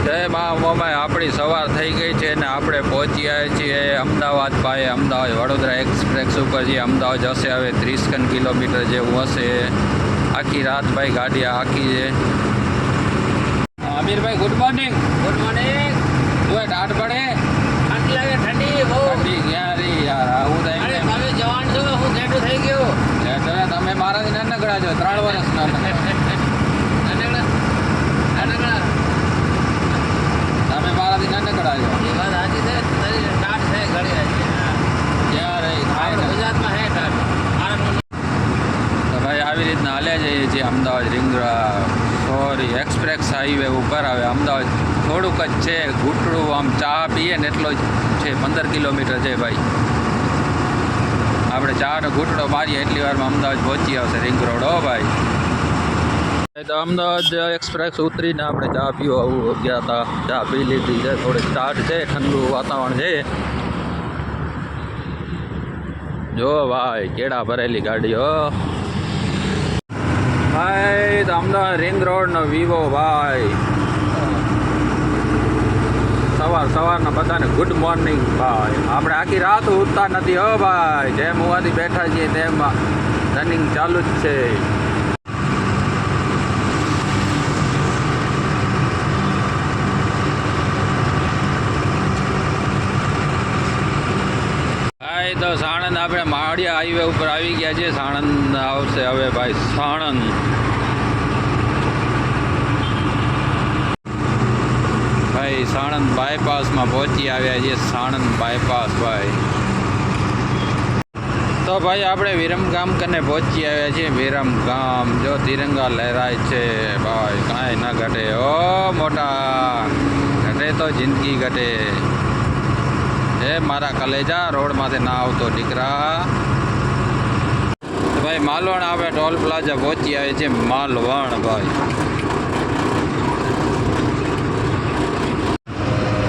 જય મા મોમાઈ આપણી સવાર થઈ ગઈ છે ને આપણે પહોંચી આવ્યા છીએ અમદાવાદ ભાઈ. અમદાવાદ વડોદરા એક્સપ્રેસ ઉપર જે અમદાવાદ જશે હવે 30 કિલોમીટર જેવું હશે. આખી રાત ભાઈ ગાડી આખી છે. Amirbhai good morning. Good morning. જો ટાટ પડે ઠંડી લાગે, ઠંડી બહુ. ઠંડી ક્યાં રી યાર, આવું અરે થાય. તમે જવાન છો, હું ઘેટું થઈ ગયું. તમે મારાથી નાનકડા છો, 3 વર્ષ નાનકડા નાનકડા તમે મારાથી નાનકડા છો. એ વાત સાચી છે. તારી ટાટ છે ઘણી હતી. ક્યારે થાય ને ગુજરાતમાં હે ટાટ. તો ભાઈ આવી રીતના હાલ્યા જઈએ છીએ અમદાવાદ સોરી એક્સપ્રેસ હાઈવે ઉપર. આવે અમદાવાદ થોડુંક જ છે, ઘૂંટડું આમ ચા પીએ ને એટલો જ છે. 15 કિલોમીટર છે ભાઈ. આપણે ચાનો ઘૂંટડો મારીએ એટલી વારમાં અમદાવાદ પહોંચી આવશે રિંગ રોડ. હો ભાઈ, તો અમદાવાદ એક્સપ્રેસ ઉતરીને આપણે ચા પીવા આવું ગયા હતા. ચા પી લીધી છે, થોડીક સ્ટાર્ટ છે, ઠંડુ વાતાવરણ છે. જો ભાઈ કેળા ભરેલી ગાડીઓ ભાઈ. તો અમદાવાદ રિંગ રોડનો વિવો ભાઈ. સવારના બધાને ગુડ મોર્નિંગ ભાઈ. આપણે આખી રાત ઉઠતા નથી હો ભાઈ. જેમ હોવાથી બેઠા છીએ તેમ રનિંગ ચાલુ જ છે. ભાઈ તો સાણંદ આપણે માળિયા હાઈવે ઉપર આવી ગયા છે. સાણંદ આવશે હવે ભાઈ. સાણંદ ભાઈ સાણંદ બાયપાસમાં પહોંચી આવ્યા છીએ. સાણંદ બાયપાસ ભાઈ. તો ભાઈ આપણે વિરમગામ કને પહોંચી આવ્યા છીએ. વિરમગામ જો તિરંગા લહેરાય છે ભાઈ. કાંઈ ના ઘટે. ઓ મોટા ઘટે તો જિંદગી ઘટે. એ મારા કલેજા રોડમાંથી ના આવતો દીકરા. ભાઈ માલવણ આપણે ટોલ પ્લાઝા પહોંચી આવે છે. માલવણ ભાઈ.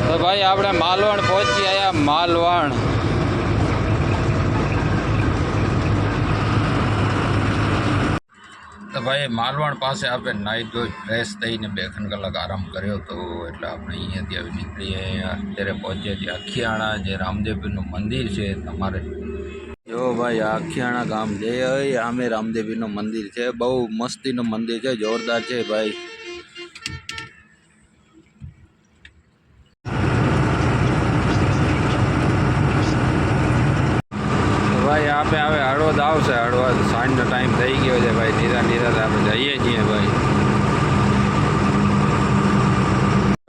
તો ભાઈ આપણે માલવણ પહોંચી આવ્યા. માલવણ તો ભાઈ માલવણ પાસે આપણે નાહી ધોઈ ફ્રેશ થઈને 2 કલાક આરામ કર્યો હતો. એટલે આપણે અહીંયાથી આવી નીકળીએ. અત્યારે પહોંચ્યા છીએ અખિયાણા, જે રામદેવપીરનું મંદિર છે. તમારે જો ભાઈ અખિયાણા ગામ જઈએ આમે રામદેવપીરનું મંદિર છે. બહુ મસ્તીનું મંદિર છે, જોરદાર છે ભાઈ. ભાઈ આપણે હવે હળવદ આવશે. હળવદ સાંજનો ટાઈમ થઈ ગયો છે ભાઈ. નિરાતે આપણે જઈએ છીએ ભાઈ.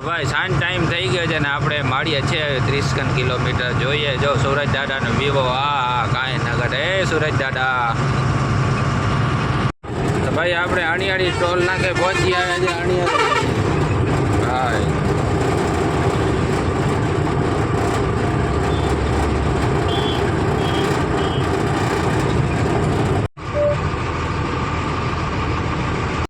ભાઈ સાંજ ટાઈમ થઈ ગયો છે ને આપણે માળીએ છે 30 કિલોમીટર. જોઈએ જો સુરજ દાદાનો વિવો. હા કાંઈ ના ઘટે સુરજ દાદા. તો ભાઈ આપણે અણિયાળી ટોલ નાકે પહોંચી આવ્યા છે. અણિયાળી